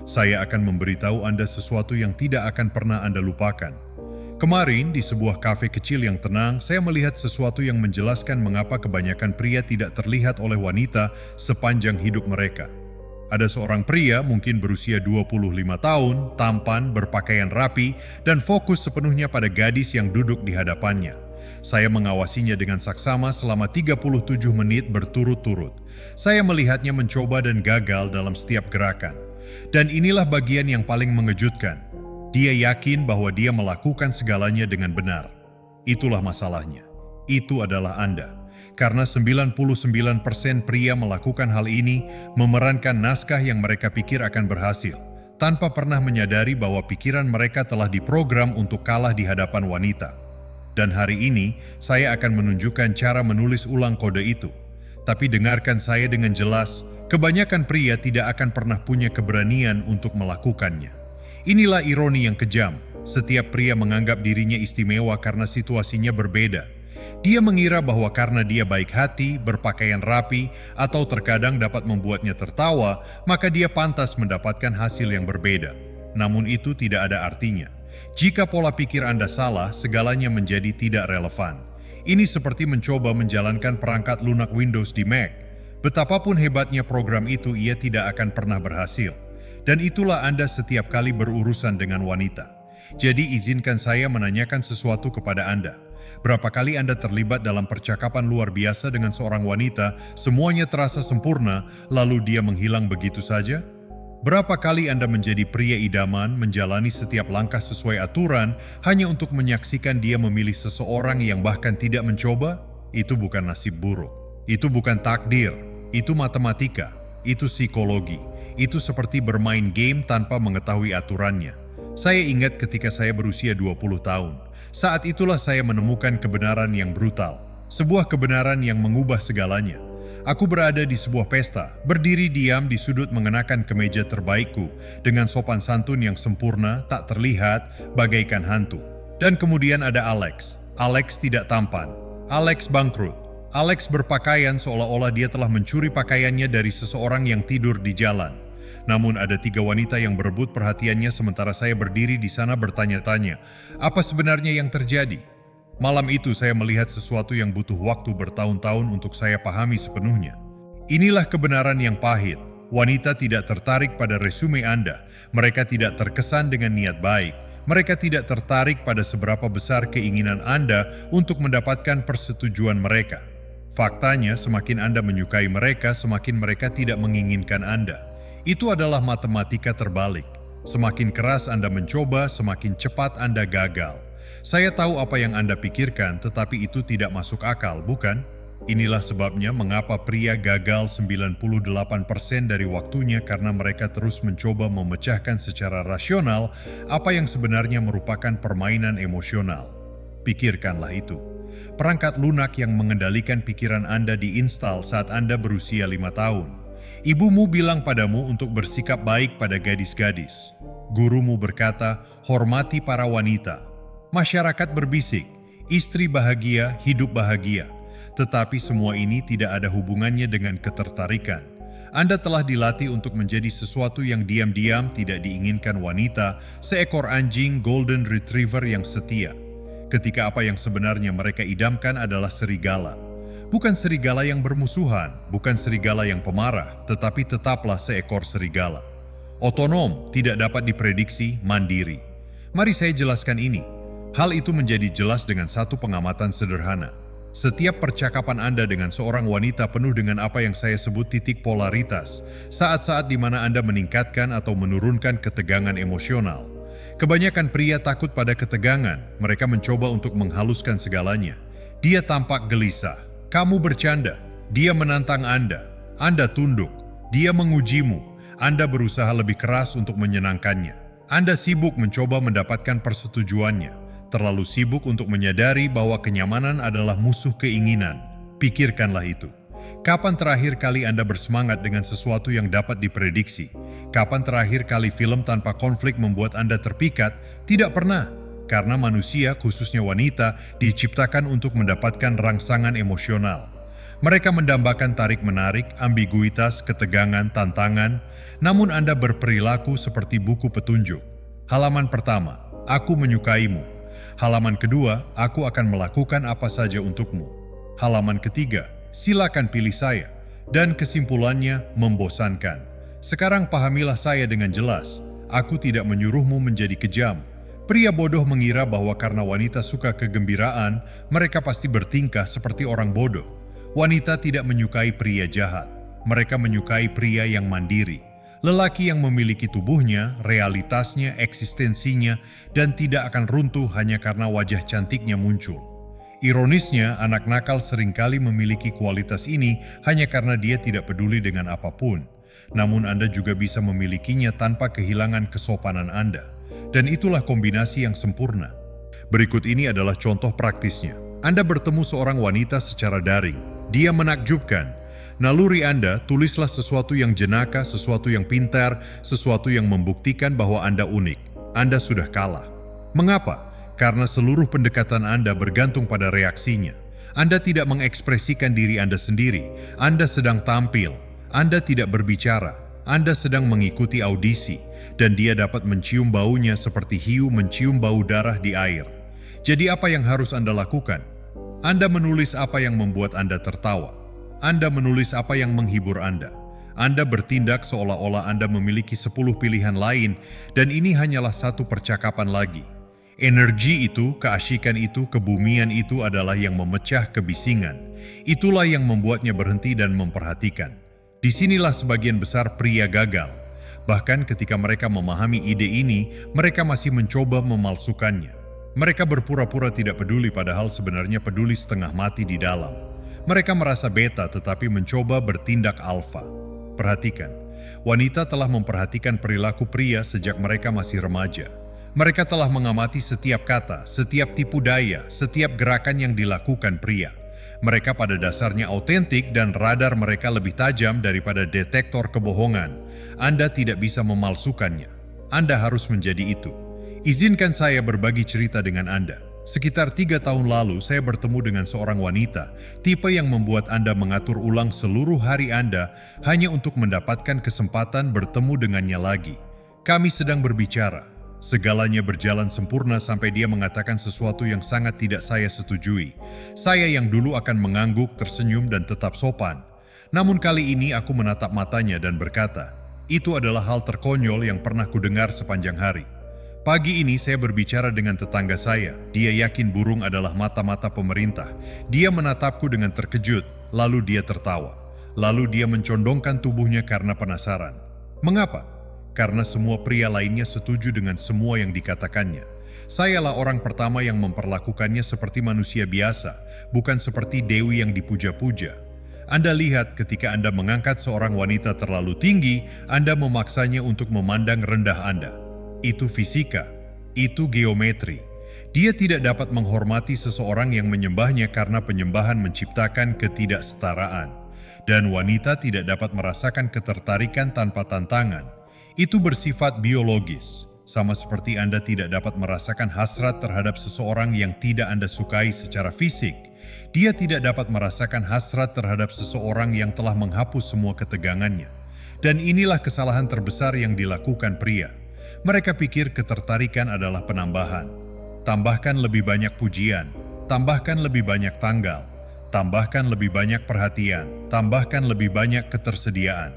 Saya akan memberitahu Anda sesuatu yang tidak akan pernah Anda lupakan. Kemarin, di sebuah kafe kecil yang tenang, saya melihat sesuatu yang menjelaskan mengapa kebanyakan pria tidak terlihat oleh wanita sepanjang hidup mereka. Ada seorang pria, mungkin berusia 25 tahun, tampan, berpakaian rapi, dan fokus sepenuhnya pada gadis yang duduk di hadapannya. Saya mengawasinya dengan saksama selama 37 menit berturut-turut. Saya melihatnya mencoba dan gagal dalam setiap gerakan. Dan inilah bagian yang paling mengejutkan. Dia yakin bahwa dia melakukan segalanya dengan benar. Itulah masalahnya. Itu adalah Anda. Karena 99% pria melakukan hal ini, memerankan naskah yang mereka pikir akan berhasil, tanpa pernah menyadari bahwa pikiran mereka telah diprogram untuk kalah di hadapan wanita. Dan hari ini, saya akan menunjukkan cara menulis ulang kode itu. Tapi dengarkan saya dengan jelas, kebanyakan pria tidak akan pernah punya keberanian untuk melakukannya. Inilah ironi yang kejam. Setiap pria menganggap dirinya istimewa karena situasinya berbeda. Dia mengira bahwa karena dia baik hati, berpakaian rapi, atau terkadang dapat membuatnya tertawa, maka dia pantas mendapatkan hasil yang berbeda. Namun itu tidak ada artinya. Jika pola pikir Anda salah, segalanya menjadi tidak relevan. Ini seperti mencoba menjalankan perangkat lunak Windows di Mac. Betapapun hebatnya program itu, ia tidak akan pernah berhasil. Dan itulah Anda setiap kali berurusan dengan wanita. Jadi izinkan saya menanyakan sesuatu kepada Anda. Berapa kali Anda terlibat dalam percakapan luar biasa dengan seorang wanita, semuanya terasa sempurna, lalu dia menghilang begitu saja? Berapa kali Anda menjadi pria idaman, menjalani setiap langkah sesuai aturan, hanya untuk menyaksikan dia memilih seseorang yang bahkan tidak mencoba? Itu bukan nasib buruk. Itu bukan takdir. Itu matematika. Itu psikologi. Itu seperti bermain game tanpa mengetahui aturannya. Saya ingat ketika saya berusia 20 tahun. Saat itulah saya menemukan kebenaran yang brutal. Sebuah kebenaran yang mengubah segalanya. Aku berada di sebuah pesta, berdiri diam di sudut mengenakan kemeja terbaikku, dengan sopan santun yang sempurna, tak terlihat, bagaikan hantu. Dan kemudian ada Alex. Alex tidak tampan. Alex bangkrut. Alex berpakaian seolah-olah dia telah mencuri pakaiannya dari seseorang yang tidur di jalan. Namun ada 3 wanita yang berebut perhatiannya sementara saya berdiri di sana bertanya-tanya, apa sebenarnya yang terjadi? Malam itu saya melihat sesuatu yang butuh waktu bertahun-tahun untuk saya pahami sepenuhnya. Inilah kebenaran yang pahit. Wanita tidak tertarik pada resume Anda. Mereka tidak terkesan dengan niat baik. Mereka tidak tertarik pada seberapa besar keinginan Anda untuk mendapatkan persetujuan mereka. Faktanya, semakin Anda menyukai mereka, semakin mereka tidak menginginkan Anda. Itu adalah matematika terbalik. Semakin keras Anda mencoba, semakin cepat Anda gagal. Saya tahu apa yang Anda pikirkan, tetapi itu tidak masuk akal, bukan? Inilah sebabnya mengapa pria gagal 98% dari waktunya karena mereka terus mencoba memecahkan secara rasional apa yang sebenarnya merupakan permainan emosional. Pikirkanlah itu. Perangkat lunak yang mengendalikan pikiran Anda diinstal saat Anda berusia 5 tahun. Ibumu bilang padamu untuk bersikap baik pada gadis-gadis. Gurumu berkata, hormati para wanita. Masyarakat berbisik, istri bahagia, hidup bahagia. Tetapi semua ini tidak ada hubungannya dengan ketertarikan. Anda telah dilatih untuk menjadi sesuatu yang diam-diam tidak diinginkan wanita, seekor anjing golden retriever yang setia. Ketika apa yang sebenarnya mereka idamkan adalah serigala. Bukan serigala yang bermusuhan, bukan serigala yang pemarah, tetapi tetaplah seekor serigala. Otonom, tidak dapat diprediksi, mandiri. Mari saya jelaskan ini. Hal itu menjadi jelas dengan satu pengamatan sederhana. Setiap percakapan Anda dengan seorang wanita penuh dengan apa yang saya sebut titik polaritas, saat-saat di mana Anda meningkatkan atau menurunkan ketegangan emosional. Kebanyakan pria takut pada ketegangan, mereka mencoba untuk menghaluskan segalanya. Dia tampak gelisah. Kamu bercanda, dia menantang Anda tunduk, dia mengujimu, Anda berusaha lebih keras untuk menyenangkannya. Anda sibuk mencoba mendapatkan persetujuannya, terlalu sibuk untuk menyadari bahwa kenyamanan adalah musuh keinginan. Pikirkanlah itu. Kapan terakhir kali Anda bersemangat dengan sesuatu yang dapat diprediksi? Kapan terakhir kali film tanpa konflik membuat Anda terpikat? Tidak pernah. Karena manusia, khususnya wanita, diciptakan untuk mendapatkan rangsangan emosional. Mereka mendambakan tarik-menarik, ambiguitas, ketegangan, tantangan, namun Anda berperilaku seperti buku petunjuk. Halaman pertama, aku menyukaimu. Halaman kedua, aku akan melakukan apa saja untukmu. Halaman ketiga, silakan pilih saya. Dan kesimpulannya membosankan. Sekarang pahamilah saya dengan jelas. Aku tidak menyuruhmu menjadi kejam. Pria bodoh mengira bahwa karena wanita suka kegembiraan, mereka pasti bertingkah seperti orang bodoh. Wanita tidak menyukai pria jahat. Mereka menyukai pria yang mandiri. Lelaki yang memiliki tubuhnya, realitasnya, eksistensinya, dan tidak akan runtuh hanya karena wajah cantiknya muncul. Ironisnya, anak nakal seringkali memiliki kualitas ini hanya karena dia tidak peduli dengan apapun. Namun Anda juga bisa memilikinya tanpa kehilangan kesopanan Anda. Dan itulah kombinasi yang sempurna. Berikut ini adalah contoh praktisnya. Anda bertemu seorang wanita secara daring. Dia menakjubkan. Naluri Anda, tulislah sesuatu yang jenaka, sesuatu yang pintar, sesuatu yang membuktikan bahwa Anda unik. Anda sudah kalah. Mengapa? Karena seluruh pendekatan Anda bergantung pada reaksinya. Anda tidak mengekspresikan diri Anda sendiri. Anda sedang tampil. Anda tidak berbicara. Anda sedang mengikuti audisi. Dan dia dapat mencium baunya seperti hiu mencium bau darah di air. Jadi apa yang harus Anda lakukan? Anda menulis apa yang membuat Anda tertawa. Anda menulis apa yang menghibur Anda. Anda bertindak seolah-olah Anda memiliki 10 pilihan lain dan ini hanyalah satu percakapan lagi. Energi itu, keasyikan itu, kebumian itu adalah yang memecah kebisingan. Itulah yang membuatnya berhenti dan memperhatikan. Disinilah sebagian besar pria gagal. Bahkan ketika mereka memahami ide ini, mereka masih mencoba memalsukannya. Mereka berpura-pura tidak peduli padahal sebenarnya peduli setengah mati di dalam. Mereka merasa beta tetapi mencoba bertindak alfa. Perhatikan, wanita telah memperhatikan perilaku pria sejak mereka masih remaja. Mereka telah mengamati setiap kata, setiap tipu daya, setiap gerakan yang dilakukan pria. Mereka pada dasarnya autentik dan radar mereka lebih tajam daripada detektor kebohongan. Anda tidak bisa memalsukannya. Anda harus menjadi itu. Izinkan saya berbagi cerita dengan Anda. Sekitar 3 tahun lalu saya bertemu dengan seorang wanita, tipe yang membuat Anda mengatur ulang seluruh hari Anda hanya untuk mendapatkan kesempatan bertemu dengannya lagi. Kami sedang berbicara. Segalanya berjalan sempurna sampai dia mengatakan sesuatu yang sangat tidak saya setujui. Saya yang dulu akan mengangguk, tersenyum, dan tetap sopan. Namun kali ini aku menatap matanya dan berkata, itu adalah hal terkonyol yang pernah kudengar sepanjang hari. Pagi ini saya berbicara dengan tetangga saya. Dia yakin burung adalah mata-mata pemerintah. Dia menatapku dengan terkejut, lalu dia tertawa. Lalu dia mencondongkan tubuhnya karena penasaran. Mengapa? Karena semua pria lainnya setuju dengan semua yang dikatakannya. Sayalah orang pertama yang memperlakukannya seperti manusia biasa, bukan seperti dewi yang dipuja-puja. Anda lihat ketika Anda mengangkat seorang wanita terlalu tinggi, Anda memaksanya untuk memandang rendah Anda. Itu fisika, itu geometri. Dia tidak dapat menghormati seseorang yang menyembahnya karena penyembahan menciptakan ketidaksetaraan. Dan wanita tidak dapat merasakan ketertarikan tanpa tantangan. Itu bersifat biologis, sama seperti Anda tidak dapat merasakan hasrat terhadap seseorang yang tidak Anda sukai secara fisik. Dia tidak dapat merasakan hasrat terhadap seseorang yang telah menghapus semua ketegangannya. Dan inilah kesalahan terbesar yang dilakukan pria. Mereka pikir ketertarikan adalah penambahan. Tambahkan lebih banyak pujian, tambahkan lebih banyak tanggal, tambahkan lebih banyak perhatian, tambahkan lebih banyak ketersediaan.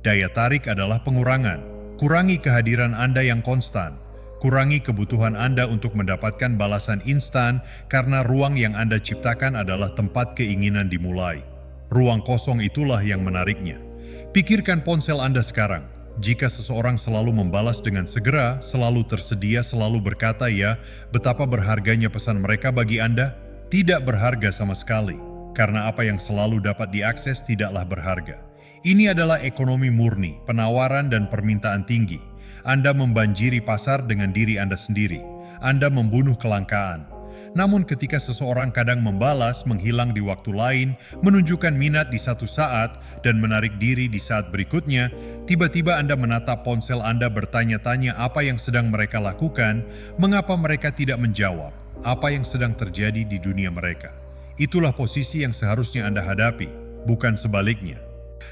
Daya tarik adalah pengurangan. Kurangi kehadiran Anda yang konstan. Kurangi kebutuhan Anda untuk mendapatkan balasan instan karena ruang yang Anda ciptakan adalah tempat keinginan dimulai. Ruang kosong itulah yang menariknya. Pikirkan ponsel Anda sekarang. Jika seseorang selalu membalas dengan segera, selalu tersedia, selalu berkata ya, betapa berharganya pesan mereka bagi Anda? Tidak berharga sama sekali. Karena apa yang selalu dapat diakses tidaklah berharga. Ini adalah ekonomi murni, penawaran dan permintaan tinggi. Anda membanjiri pasar dengan diri Anda sendiri. Anda membunuh kelangkaan. Namun ketika seseorang kadang membalas, menghilang di waktu lain, menunjukkan minat di satu saat, dan menarik diri di saat berikutnya, tiba-tiba Anda menatap ponsel Anda bertanya-tanya apa yang sedang mereka lakukan, mengapa mereka tidak menjawab, apa yang sedang terjadi di dunia mereka. Itulah posisi yang seharusnya Anda hadapi. bukan sebaliknya.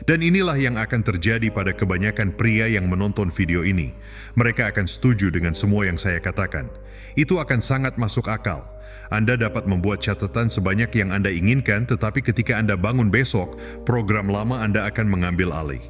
Dan inilah yang akan terjadi pada kebanyakan pria yang menonton video ini. Mereka akan setuju dengan semua yang saya katakan. Itu akan sangat masuk akal. Anda dapat membuat catatan sebanyak yang Anda inginkan, tetapi ketika Anda bangun besok, program lama Anda akan mengambil alih.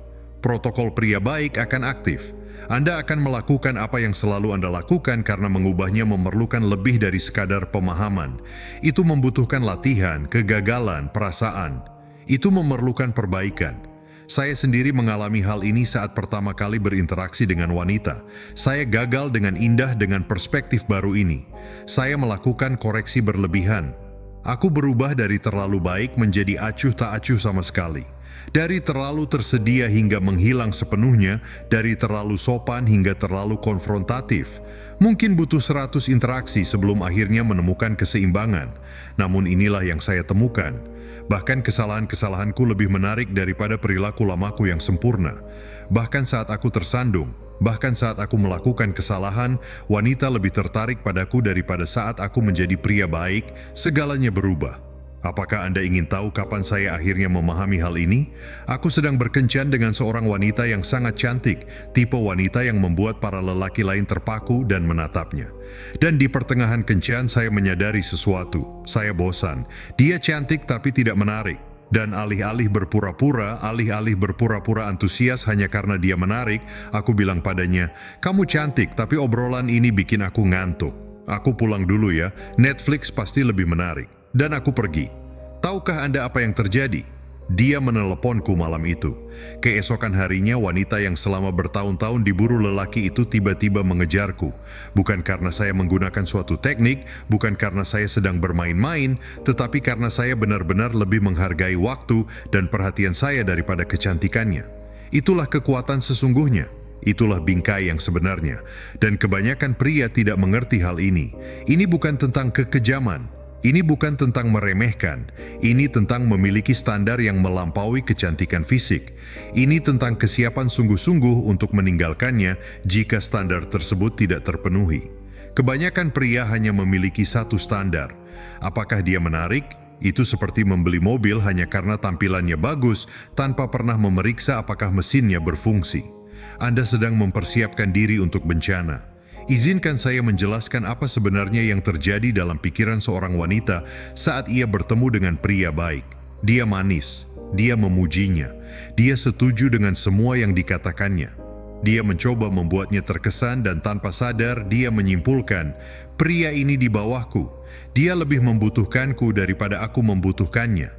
Protokol pria baik akan aktif. Anda akan melakukan apa yang selalu Anda lakukan karena mengubahnya memerlukan lebih dari sekadar pemahaman. Itu membutuhkan latihan, kegagalan, perasaan. Itu memerlukan perbaikan. Saya sendiri mengalami hal ini saat pertama kali berinteraksi dengan wanita. Saya gagal dengan indah dengan perspektif baru ini. Saya melakukan koreksi berlebihan. Aku berubah dari terlalu baik menjadi acuh tak acuh sama sekali. Dari terlalu tersedia hingga menghilang sepenuhnya, dari terlalu sopan hingga terlalu konfrontatif. Mungkin butuh 100 interaksi sebelum akhirnya menemukan keseimbangan. Namun inilah yang saya temukan. Bahkan kesalahan-kesalahanku lebih menarik daripada perilaku lamaku yang sempurna. Bahkan saat aku tersandung, bahkan saat aku melakukan kesalahan, wanita lebih tertarik padaku daripada saat aku menjadi pria baik, segalanya berubah. Apakah Anda ingin tahu kapan saya akhirnya memahami hal ini? Aku sedang berkencan dengan seorang wanita yang sangat cantik, tipe wanita yang membuat para lelaki lain terpaku dan menatapnya. Dan di pertengahan kencan saya menyadari sesuatu. Saya bosan. Dia cantik tapi tidak menarik. Dan alih-alih berpura-pura antusias hanya karena dia menarik, aku bilang padanya, "Kamu cantik tapi obrolan ini bikin aku ngantuk. Aku pulang dulu ya, Netflix pasti lebih menarik." Dan aku pergi. Tahukah Anda apa yang terjadi? Dia meneleponku malam itu. Keesokan harinya wanita yang selama bertahun-tahun diburu lelaki itu tiba-tiba mengejarku. Bukan karena saya menggunakan suatu teknik, bukan karena saya sedang bermain-main, tetapi karena saya benar-benar lebih menghargai waktu dan perhatian saya daripada kecantikannya. Itulah kekuatan sesungguhnya. Itulah bingkai yang sebenarnya. Dan kebanyakan pria tidak mengerti hal ini. Ini bukan tentang kekejaman. Ini bukan tentang meremehkan, ini tentang memiliki standar yang melampaui kecantikan fisik. Ini tentang kesiapan sungguh-sungguh untuk meninggalkannya jika standar tersebut tidak terpenuhi. Kebanyakan pria hanya memiliki satu standar. Apakah dia menarik? Itu seperti membeli mobil hanya karena tampilannya bagus tanpa pernah memeriksa apakah mesinnya berfungsi. Anda sedang mempersiapkan diri untuk bencana. Izinkan saya menjelaskan apa sebenarnya yang terjadi dalam pikiran seorang wanita saat ia bertemu dengan pria baik. Dia manis, dia memujinya, dia setuju dengan semua yang dikatakannya. Dia mencoba membuatnya terkesan dan tanpa sadar dia menyimpulkan, pria ini di bawahku, dia lebih membutuhkanku daripada aku membutuhkannya.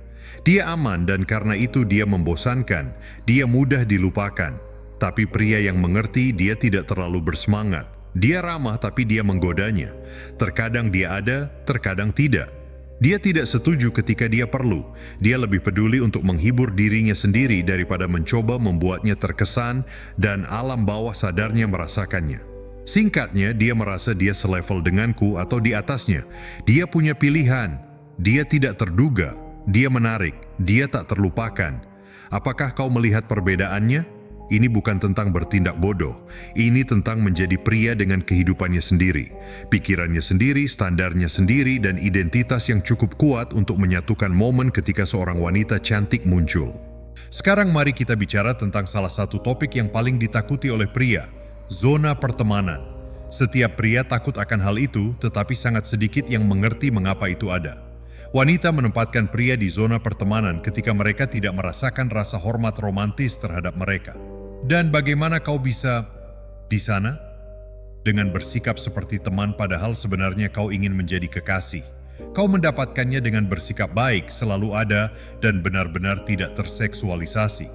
Dia aman dan karena itu dia membosankan, dia mudah dilupakan. Tapi pria yang mengerti dia tidak terlalu bersemangat. Dia ramah tapi dia menggodanya. Terkadang dia ada, terkadang tidak. Dia tidak setuju ketika dia perlu. Dia lebih peduli untuk menghibur dirinya sendiri daripada mencoba membuatnya terkesan dan alam bawah sadarnya merasakannya. Singkatnya, dia merasa dia selevel denganku atau di atasnya. Dia punya pilihan. Dia tidak terduga. Dia menarik. Dia tak terlupakan. Apakah kau melihat perbedaannya? Ini bukan tentang bertindak bodoh. Ini tentang menjadi pria dengan kehidupannya sendiri, pikirannya sendiri, standarnya sendiri, dan identitas yang cukup kuat untuk menyatukan momen ketika seorang wanita cantik muncul. Sekarang mari kita bicara tentang salah satu topik yang paling ditakuti oleh pria, zona pertemanan. Setiap pria takut akan hal itu, tetapi sangat sedikit yang mengerti mengapa itu ada. Wanita menempatkan pria di zona pertemanan ketika mereka tidak merasakan rasa hormat romantis terhadap mereka. Dan bagaimana kau bisa di sana? Dengan bersikap seperti teman padahal sebenarnya kau ingin menjadi kekasih. Kau mendapatkannya dengan bersikap baik, selalu ada, dan benar-benar tidak terseksualisasi.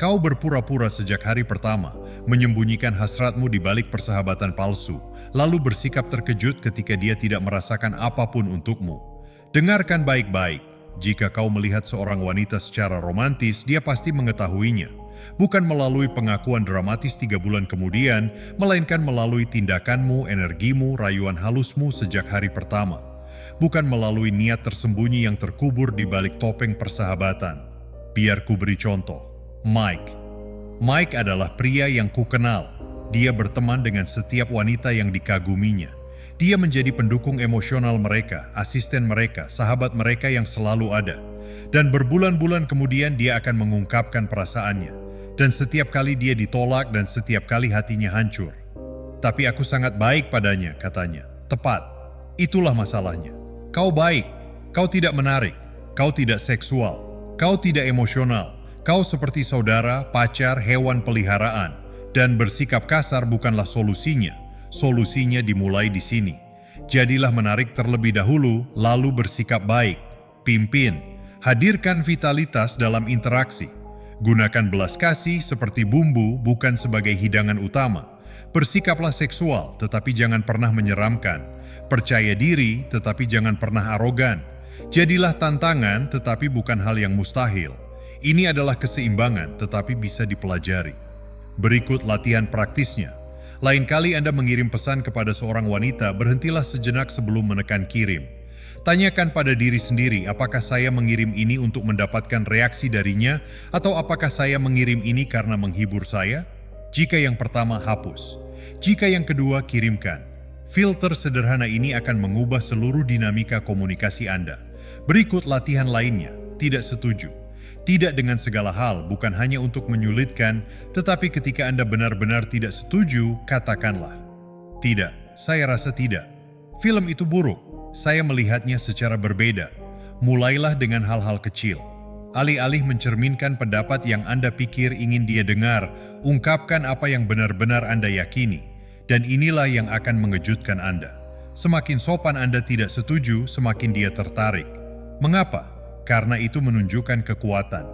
Kau berpura-pura sejak hari pertama, menyembunyikan hasratmu di balik persahabatan palsu, lalu bersikap terkejut ketika dia tidak merasakan apapun untukmu. Dengarkan baik-baik, jika kau melihat seorang wanita secara romantis, dia pasti mengetahuinya. Bukan melalui pengakuan dramatis 3 bulan kemudian, melainkan melalui tindakanmu, energimu, rayuan halusmu sejak hari pertama. Bukan melalui niat tersembunyi yang terkubur di balik topeng persahabatan. Biar ku beri contoh. Mike. Mike adalah pria yang ku kenal. Dia berteman dengan setiap wanita yang dikaguminya. Dia menjadi pendukung emosional mereka, asisten mereka, sahabat mereka yang selalu ada. Dan berbulan-bulan kemudian dia akan mengungkapkan perasaannya. Dan setiap kali dia ditolak dan setiap kali hatinya hancur. Tapi aku sangat baik padanya, katanya. Tepat. Itulah masalahnya. Kau baik. Kau tidak menarik. Kau tidak seksual. Kau tidak emosional. Kau seperti saudara, pacar, hewan peliharaan. Dan bersikap kasar bukanlah solusinya. Solusinya dimulai di sini. Jadilah menarik terlebih dahulu, lalu bersikap baik. Pimpin. Hadirkan vitalitas dalam interaksi. Gunakan belas kasih seperti bumbu, bukan sebagai hidangan utama. Bersikaplah seksual, tetapi jangan pernah menyeramkan. Percaya diri, tetapi jangan pernah arogan. Jadilah tantangan, tetapi bukan hal yang mustahil. Ini adalah keseimbangan, tetapi bisa dipelajari. Berikut latihan praktisnya. Lain kali Anda mengirim pesan kepada seorang wanita, berhentilah sejenak sebelum menekan kirim. Tanyakan pada diri sendiri, apakah saya mengirim ini untuk mendapatkan reaksi darinya, atau apakah saya mengirim ini karena menghibur saya? Jika yang pertama, hapus. Jika yang kedua, kirimkan. Filter sederhana ini akan mengubah seluruh dinamika komunikasi Anda. Berikut latihan lainnya, tidak setuju. Tidak dengan segala hal, bukan hanya untuk menyulitkan, tetapi ketika Anda benar-benar tidak setuju, katakanlah, "Tidak, saya rasa tidak. Film itu buruk. Saya melihatnya secara berbeda." Mulailah dengan hal-hal kecil. Alih-alih mencerminkan pendapat yang Anda pikir ingin dia dengar, ungkapkan apa yang benar-benar Anda yakini. Dan inilah yang akan mengejutkan Anda. Semakin sopan Anda tidak setuju, semakin dia tertarik. Mengapa? Karena itu menunjukkan kekuatan.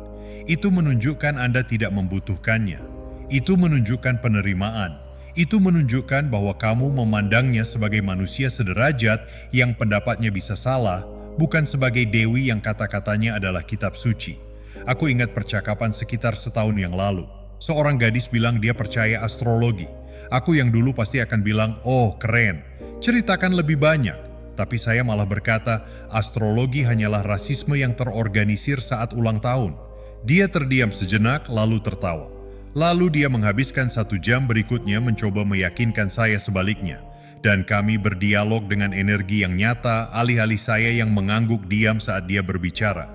Itu menunjukkan Anda tidak membutuhkannya. Itu menunjukkan penerimaan. Itu menunjukkan bahwa kamu memandangnya sebagai manusia sederajat yang pendapatnya bisa salah, bukan sebagai dewi yang kata-katanya adalah kitab suci. Aku ingat percakapan sekitar setahun yang lalu. Seorang gadis bilang dia percaya astrologi. Aku yang dulu pasti akan bilang, "Oh, keren. Ceritakan lebih banyak." Tapi saya malah berkata, astrologi hanyalah rasisme yang terorganisir saat ulang tahun. Dia terdiam sejenak lalu tertawa. Lalu dia menghabiskan 1 jam berikutnya mencoba meyakinkan saya sebaliknya. Dan kami berdialog dengan energi yang nyata, alih-alih saya yang mengangguk diam saat dia berbicara.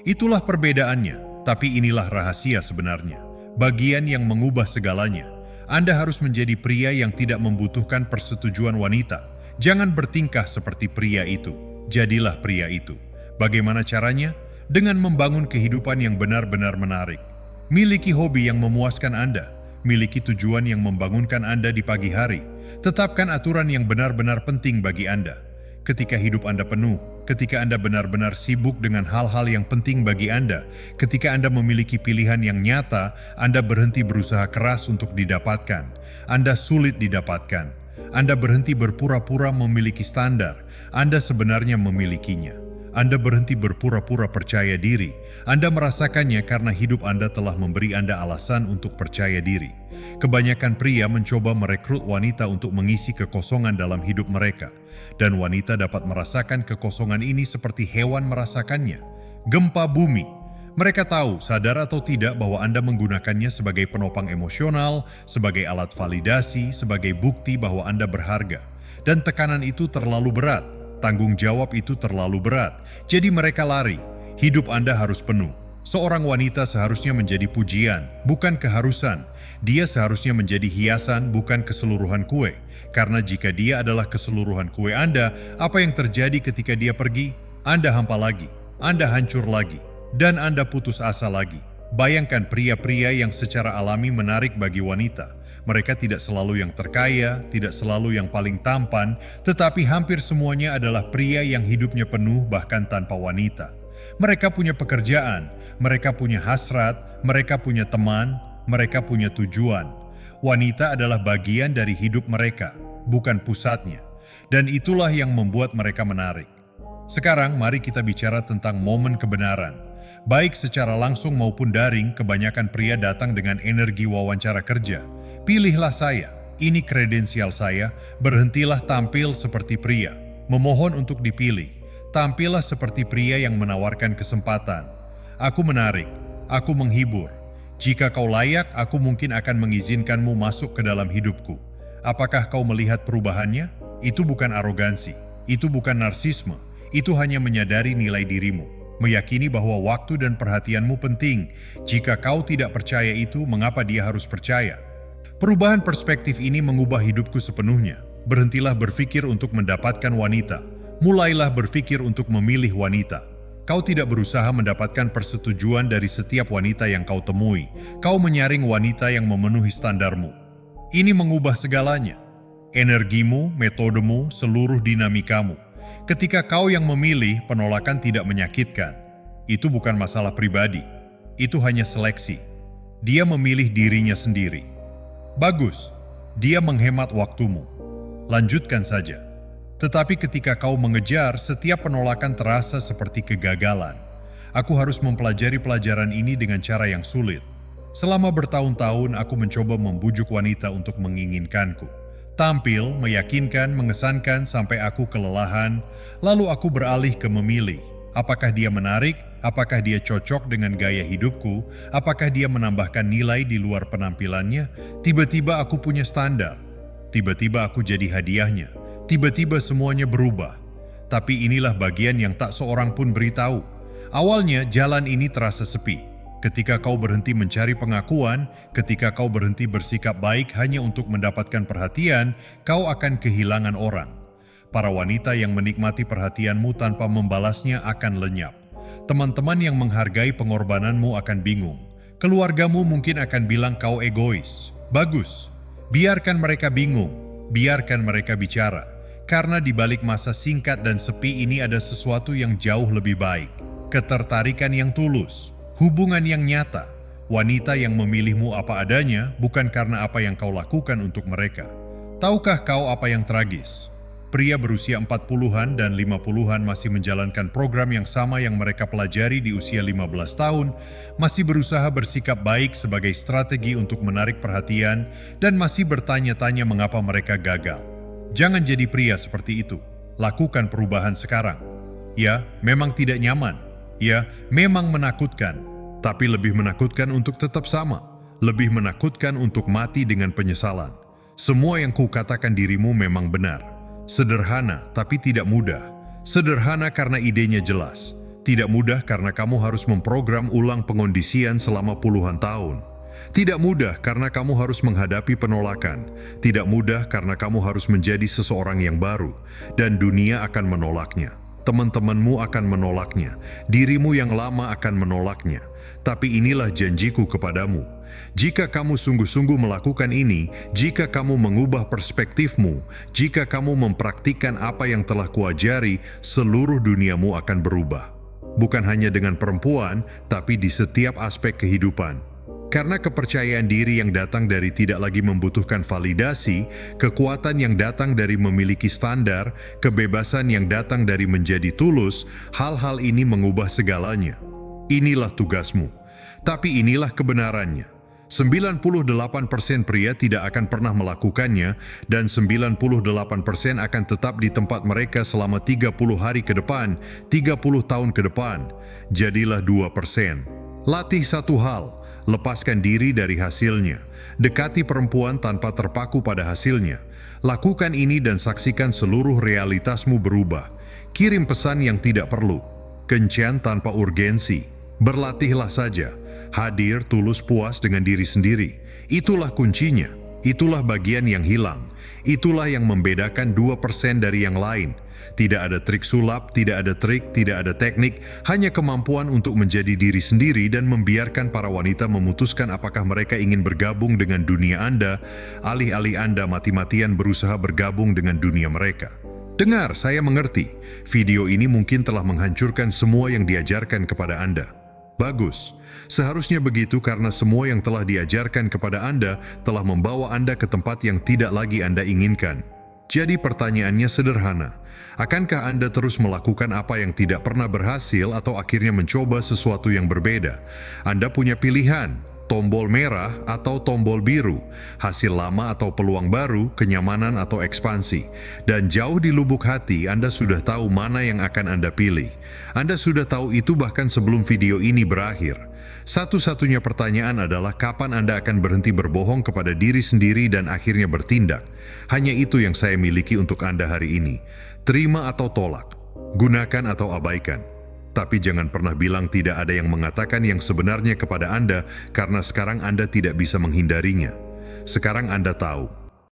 Itulah perbedaannya, tapi inilah rahasia sebenarnya. Bagian yang mengubah segalanya. Anda harus menjadi pria yang tidak membutuhkan persetujuan wanita. Jangan bertingkah seperti pria itu. Jadilah pria itu. Bagaimana caranya? Dengan membangun kehidupan yang benar-benar menarik. Miliki hobi yang memuaskan Anda. Miliki tujuan yang membangunkan Anda di pagi hari. Tetapkan aturan yang benar-benar penting bagi Anda. Ketika hidup Anda penuh, ketika Anda benar-benar sibuk dengan hal-hal yang penting bagi Anda, ketika Anda memiliki pilihan yang nyata, Anda berhenti berusaha keras untuk didapatkan. Anda sulit didapatkan. Anda berhenti berpura-pura memiliki standar. Anda sebenarnya memilikinya. Anda berhenti berpura-pura percaya diri. Anda merasakannya karena hidup Anda telah memberi Anda alasan untuk percaya diri. Kebanyakan pria mencoba merekrut wanita untuk mengisi kekosongan dalam hidup mereka. Dan wanita dapat merasakan kekosongan ini seperti hewan merasakannya. Gempa bumi. Mereka tahu, sadar atau tidak, bahwa Anda menggunakannya sebagai penopang emosional, sebagai alat validasi, sebagai bukti bahwa Anda berharga. Dan tekanan itu terlalu berat. Tanggung jawab itu terlalu berat, jadi mereka lari. Hidup Anda harus penuh. Seorang wanita seharusnya menjadi pujian, bukan keharusan. Dia seharusnya menjadi hiasan, bukan keseluruhan kue. Karena jika dia adalah keseluruhan kue Anda, apa yang terjadi ketika dia pergi? Anda hampa lagi, Anda hancur lagi, dan Anda putus asa lagi. Bayangkan pria-pria yang secara alami menarik bagi wanita. Mereka tidak selalu yang terkaya, tidak selalu yang paling tampan, tetapi hampir semuanya adalah pria yang hidupnya penuh bahkan tanpa wanita. Mereka punya pekerjaan, mereka punya hasrat, mereka punya teman, mereka punya tujuan. Wanita adalah bagian dari hidup mereka, bukan pusatnya. Dan itulah yang membuat mereka menarik. Sekarang mari kita bicara tentang momen kebenaran. Baik secara langsung maupun daring, kebanyakan pria datang dengan energi wawancara kerja. Pilihlah saya, ini kredensial saya, berhentilah tampil seperti pria. Memohon untuk dipilih, tampillah seperti pria yang menawarkan kesempatan. Aku menarik, aku menghibur. Jika kau layak, aku mungkin akan mengizinkanmu masuk ke dalam hidupku. Apakah kau melihat perubahannya? Itu bukan arogansi, itu bukan narsisme, itu hanya menyadari nilai dirimu. Meyakini bahwa waktu dan perhatianmu penting. Jika kau tidak percaya itu, mengapa dia harus percaya? Perubahan perspektif ini mengubah hidupku sepenuhnya. Berhentilah berpikir untuk mendapatkan wanita. Mulailah berpikir untuk memilih wanita. Kau tidak berusaha mendapatkan persetujuan dari setiap wanita yang kau temui. Kau menyaring wanita yang memenuhi standarmu. Ini mengubah segalanya. Energimu, metodemu, seluruh dinamikamu. Ketika kau yang memilih, penolakan tidak menyakitkan. Itu bukan masalah pribadi. Itu hanya seleksi. Dia memilih dirinya sendiri. Bagus. Dia menghemat waktumu. Lanjutkan saja. Tetapi ketika kau mengejar, setiap penolakan terasa seperti kegagalan. Aku harus mempelajari pelajaran ini dengan cara yang sulit. Selama bertahun-tahun aku mencoba membujuk wanita untuk menginginkanku. Tampil, meyakinkan, mengesankan sampai aku kelelahan, lalu aku beralih ke memilih. Apakah dia menarik? Apakah dia cocok dengan gaya hidupku? Apakah dia menambahkan nilai di luar penampilannya? Tiba-tiba aku punya standar. Tiba-tiba aku jadi hadiahnya. Tiba-tiba semuanya berubah. Tapi inilah bagian yang tak seorang pun beritahu. Awalnya jalan ini terasa sepi. Ketika kau berhenti mencari pengakuan, ketika kau berhenti bersikap baik hanya untuk mendapatkan perhatian, kau akan kehilangan orang. Para wanita yang menikmati perhatianmu tanpa membalasnya akan lenyap. Teman-teman yang menghargai pengorbananmu akan bingung. Keluargamu mungkin akan bilang kau egois. Bagus, biarkan mereka bingung, biarkan mereka bicara. Karena di balik masa singkat dan sepi ini ada sesuatu yang jauh lebih baik. Ketertarikan yang tulus. Hubungan yang nyata, wanita yang memilihmu apa adanya bukan karena apa yang kau lakukan untuk mereka. Tahukah kau apa yang tragis? Pria berusia 40-an dan 50-an masih menjalankan program yang sama yang mereka pelajari di usia 15 tahun, masih berusaha bersikap baik sebagai strategi untuk menarik perhatian, dan masih bertanya-tanya mengapa mereka gagal. Jangan jadi pria seperti itu. Lakukan perubahan sekarang. Ya, memang tidak nyaman. Ya, memang menakutkan. Tapi lebih menakutkan untuk tetap sama. Lebih menakutkan untuk mati dengan penyesalan. Semua yang kukatakan dirimu memang benar. Sederhana, tapi tidak mudah. Sederhana karena idenya jelas. Tidak mudah karena kamu harus memprogram ulang pengondisian selama puluhan tahun. Tidak mudah karena kamu harus menghadapi penolakan. Tidak mudah karena kamu harus menjadi seseorang yang baru. Dan dunia akan menolaknya. Teman-temanmu akan menolaknya. Dirimu yang lama akan menolaknya. Tapi inilah janjiku kepadamu. Jika kamu sungguh-sungguh melakukan ini, jika kamu mengubah perspektifmu, jika kamu mempraktikkan apa yang telah kuajari, seluruh duniamu akan berubah. Bukan hanya dengan perempuan, tapi di setiap aspek kehidupan. Karena kepercayaan diri yang datang dari tidak lagi membutuhkan validasi, kekuatan yang datang dari memiliki standar, kebebasan yang datang dari menjadi tulus, hal-hal ini mengubah segalanya. Inilah tugasmu. Tapi inilah kebenarannya. 98% pria tidak akan pernah melakukannya dan 98% akan tetap di tempat mereka selama 30 hari ke depan, 30 tahun ke depan. Jadilah 2%. Latih satu hal. Lepaskan diri dari hasilnya. Dekati perempuan tanpa terpaku pada hasilnya. Lakukan ini dan saksikan seluruh realitasmu berubah. Kirim pesan yang tidak perlu. Kencan tanpa urgensi. Berlatihlah saja. Hadir, tulus, puas dengan diri sendiri. Itulah kuncinya. Itulah bagian yang hilang. Itulah yang membedakan 2% dari yang lain. Tidak ada trik sulap, tidak ada trik, tidak ada teknik, hanya kemampuan untuk menjadi diri sendiri dan membiarkan para wanita memutuskan apakah mereka ingin bergabung dengan dunia Anda, alih-alih Anda mati-matian berusaha bergabung dengan dunia mereka. Dengar, saya mengerti. Video ini mungkin telah menghancurkan semua yang diajarkan kepada Anda. Bagus. Seharusnya begitu karena semua yang telah diajarkan kepada Anda telah membawa Anda ke tempat yang tidak lagi Anda inginkan. Jadi pertanyaannya sederhana. Akankah Anda terus melakukan apa yang tidak pernah berhasil atau akhirnya mencoba sesuatu yang berbeda? Anda punya pilihan, tombol merah atau tombol biru, hasil lama atau peluang baru, kenyamanan atau ekspansi. Dan jauh di lubuk hati Anda sudah tahu mana yang akan Anda pilih. Anda sudah tahu itu bahkan sebelum video ini berakhir. Satu-satunya pertanyaan adalah kapan Anda akan berhenti berbohong kepada diri sendiri dan akhirnya bertindak. Hanya itu yang saya miliki untuk Anda hari ini. Terima atau tolak, gunakan atau abaikan. Tapi jangan pernah bilang tidak ada yang mengatakan yang sebenarnya kepada Anda, karena sekarang Anda tidak bisa menghindarinya. Sekarang Anda tahu.